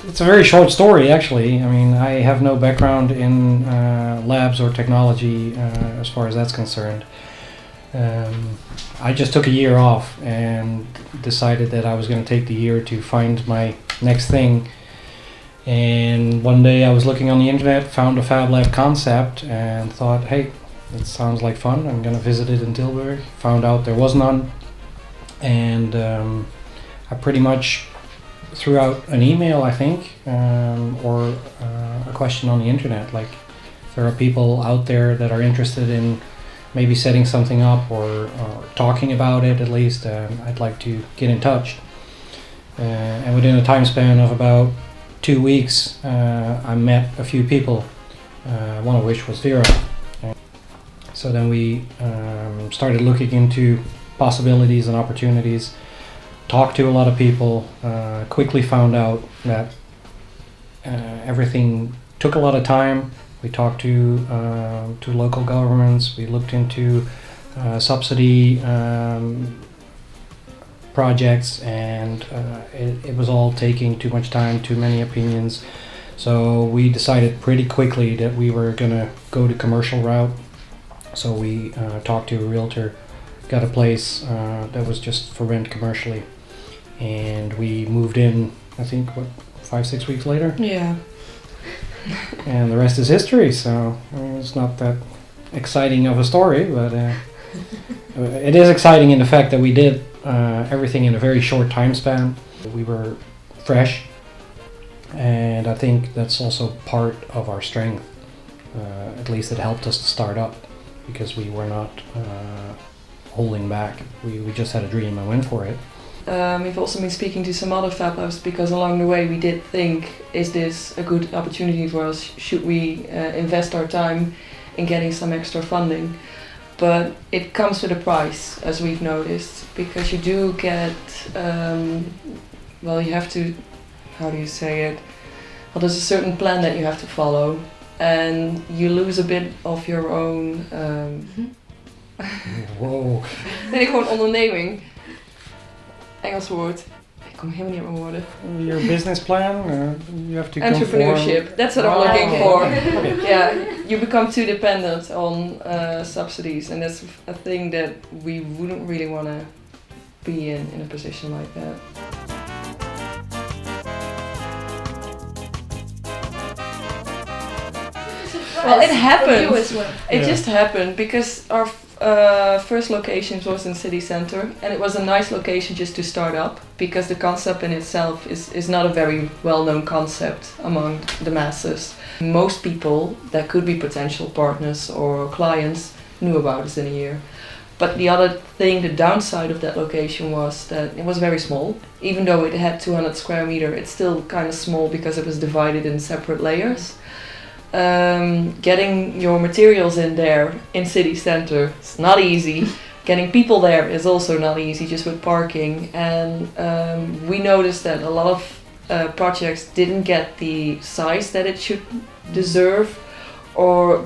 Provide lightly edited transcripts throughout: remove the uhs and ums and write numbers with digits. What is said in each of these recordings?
It's a very short story, actually. I mean, I have no background in labs or technology as far as that's concerned. I just took a year off and decided that I was going to take the year to find my next thing. And one day I was looking on the internet, found a FabLab concept, and thought, hey, it sounds like fun. I'm going to visit it in Tilburg. Found out there was none. And I pretty much threw out an email, I think, or a question on the internet. Like, there are people out there that are interested in maybe setting something up or talking about it at least. I'd like to get in touch. And within a time span of about 2 weeks, I met a few people, one of which was Vera. So then we started looking into possibilities and opportunities. Talked to a lot of people, quickly found out that everything took a lot of time. We talked to local governments. We looked into subsidy projects, and it was all taking too much time, too many opinions. So we decided pretty quickly that we were gonna go the commercial route. So we talked to a realtor, got a place that was just for rent commercially. And we moved in, I think, 5-6 weeks later? Yeah. And the rest is history, so I mean, it's not that exciting of a story, but it is exciting in the fact that we did everything in a very short time span. We were fresh, and I think that's also part of our strength. At least it helped us to start up, because we were not holding back. We just had a dream and went for it. We've also been speaking to some other FabLabs, because along the way we did think, is this a good opportunity for us? Should we invest our time in getting some extra funding? But it comes with a price, as we've noticed, because you do get, well, you have to, how do you say it? Well, there's a certain plan that you have to follow, and you lose a bit of your own... Wow. Nee, gewoon onderneming. Engels woord. Ik kom helemaal niet op mijn woorden. Your business plan, you have to entrepreneurship. conform. That's what I'm looking for. Okay. Yeah, you become too dependent on subsidies, and that's a thing that we wouldn't really want to be in a position like that. Well, it happened. It just happened because our first location was in city center, and it was a nice location just to start up, because the concept in itself is not a very well-known concept among the masses. Most people that could be potential partners or clients knew about us in a year. But the other thing, the downside of that location was that it was very small. Even though it had 200 square meters, it's still kind of small because it was divided in separate layers. Getting your materials in there in city center is not easy. Getting people there is also not easy, just with parking. And we noticed that a lot of projects didn't get the size that it should deserve, or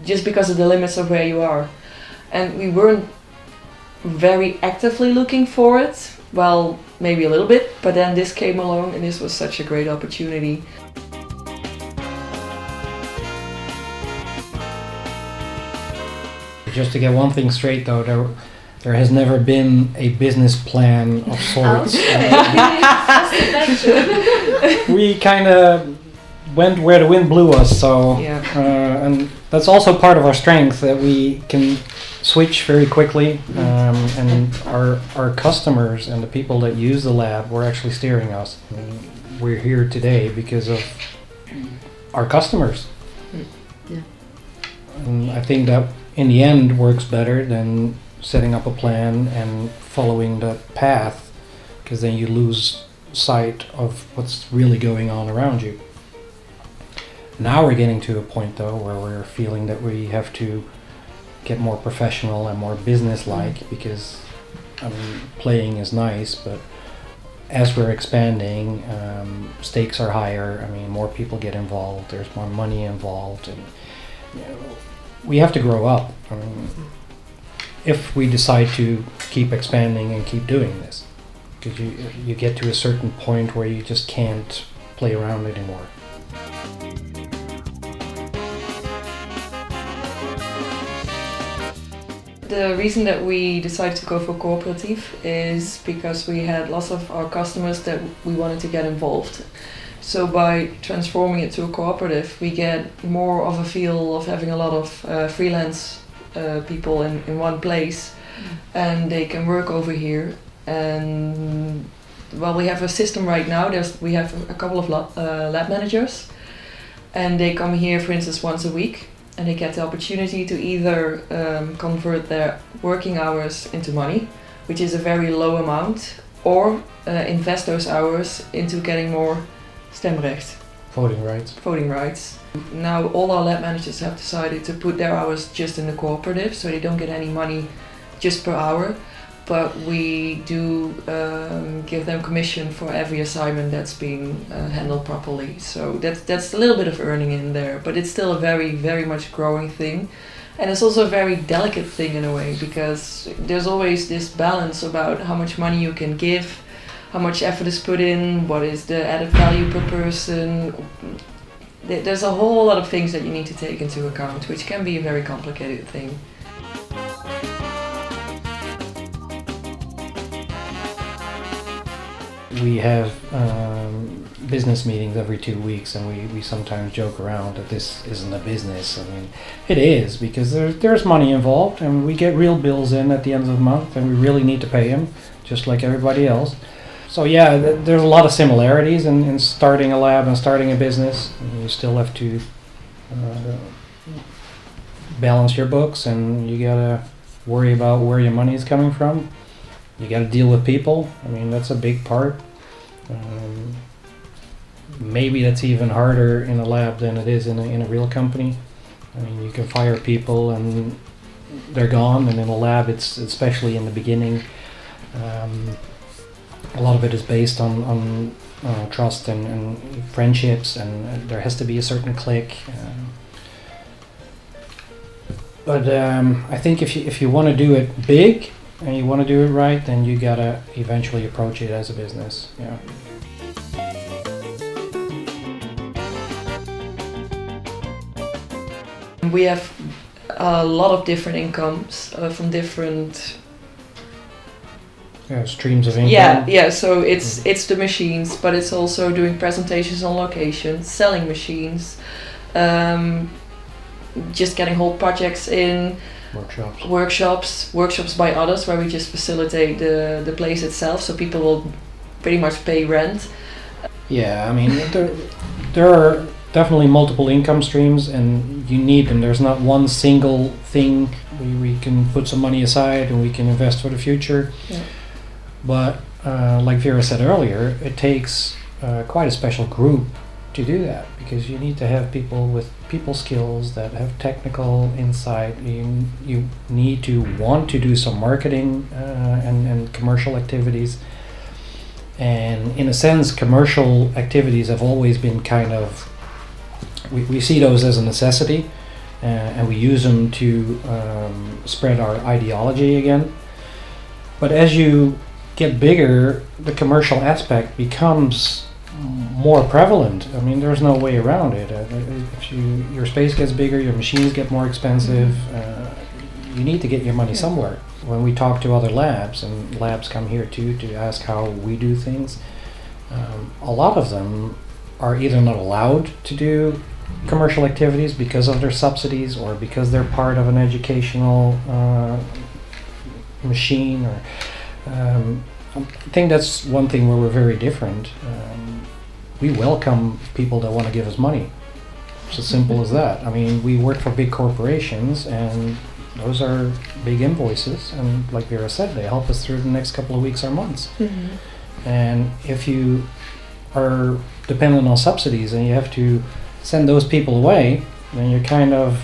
just because of the limits of where you are. And we weren't very actively looking for it. Well, maybe a little bit, but then this came along, and this was such a great opportunity. Just to get one thing straight, though, there has never been a business plan of sorts. We kind of went where the wind blew us, so Yeah. And that's also part of our strength, that we can switch very quickly, and our customers and the people that use the lab were actually steering us. We're here today because of our customers. Yeah. And I think that in the end works better than setting up a plan and following the path, because then you lose sight of what's really going on around you. Now we're getting to a point, though, where we're feeling that we have to get more professional and more business-like, because I mean, playing is nice, but as we're expanding, stakes are higher. I mean, more people get involved, there's more money involved, and you know, we have to grow up. I mean, if we decide to keep expanding and keep doing this, because you get to a certain point where you just can't play around anymore. The reason that we decided to go for cooperative is because we had lots of our customers that we wanted to get involved. So by transforming it to a cooperative, we get more of a feel of having a lot of freelance people in one place, and they can work over here. And well, we have a system right now. We have a couple of lab managers, and they come here, for instance, once a week, and they get the opportunity to either convert their working hours into money, which is a very low amount, or invest those hours into getting more stemrecht. Voting rights. Now all our lab managers have decided to put their hours just in the cooperative, so they don't get any money just per hour, but we do give them commission for every assignment that's being handled properly. So that's a little bit of earning in there, but it's still a very, very much growing thing. And it's also a very delicate thing in a way, because there's always this balance about how much money you can give, how much effort is put in, what is the added value per person. There's a whole lot of things that you need to take into account, which can be a very complicated thing. We have business meetings every 2 weeks, and we sometimes joke around that this isn't a business. I mean, it is, because there's money involved, and we get real bills in at the end of the month, and we really need to pay them, just like everybody else. So yeah, there's a lot of similarities in starting a lab and starting a business. You still have to balance your books, and you gotta worry about where your money is coming from. You gotta deal with people. I mean, that's a big part. Maybe that's even harder in a lab than it is in a real company. I mean, you can fire people and they're gone, and in a lab, it's especially in the beginning. A lot of it is based on trust and friendships, and there has to be a certain click. But I think if you want to do it big and you want to do it right, then you gotta eventually approach it as a business. Yeah. We have a lot of different incomes from different streams of income. Yeah. So it's the machines, but it's also doing presentations on location, selling machines, just getting whole projects in. Workshops by others, where we just facilitate the place itself, so people will pretty much pay rent. Yeah, I mean, there are definitely multiple income streams, and you need them. There's not one single thing. We can put some money aside and we can invest for the future. Yeah. But like Vera said earlier, it takes quite a special group to do that, because you need to have people with people skills that have technical insight. You need to want to do some marketing and commercial activities. And in a sense, commercial activities have always been kind of, we see those as a necessity, and we use them to spread our ideology again. But as you get bigger, the commercial aspect becomes more prevalent. I mean, there's no way around it. If your space gets bigger, your machines get more expensive, you need to get your money somewhere. When we talk to other labs, and labs come here too to ask how we do things, a lot of them are either not allowed to do commercial activities because of their subsidies, or because they're part of an educational machine. Or I think that's one thing where we're very different. We welcome people that want to give us money. It's as simple as that. I mean, we work for big corporations, and those are big invoices, and like Vera said, they help us through the next couple of weeks or months. And if you are dependent on subsidies and you have to send those people away, then you're kind of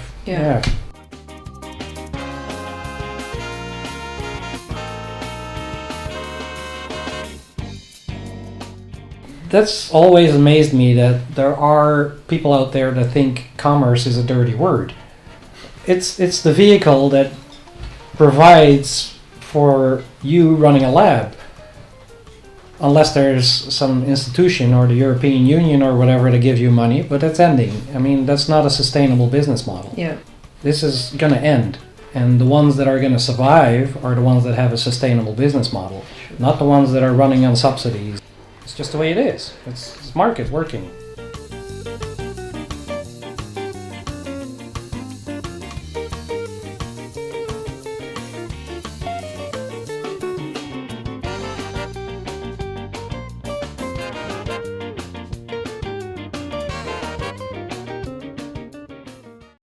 That's always amazed me, that there are people out there that think commerce is a dirty word. It's the vehicle that provides for you running a lab. unless there's some institution or the European Union or whatever to give you money, but it's ending. I mean, that's not a sustainable business model. Yeah. This is going to end. And the ones that are going to survive are the ones that have a sustainable business model, not the ones that are running on subsidies. It's just the way it is. It's market working.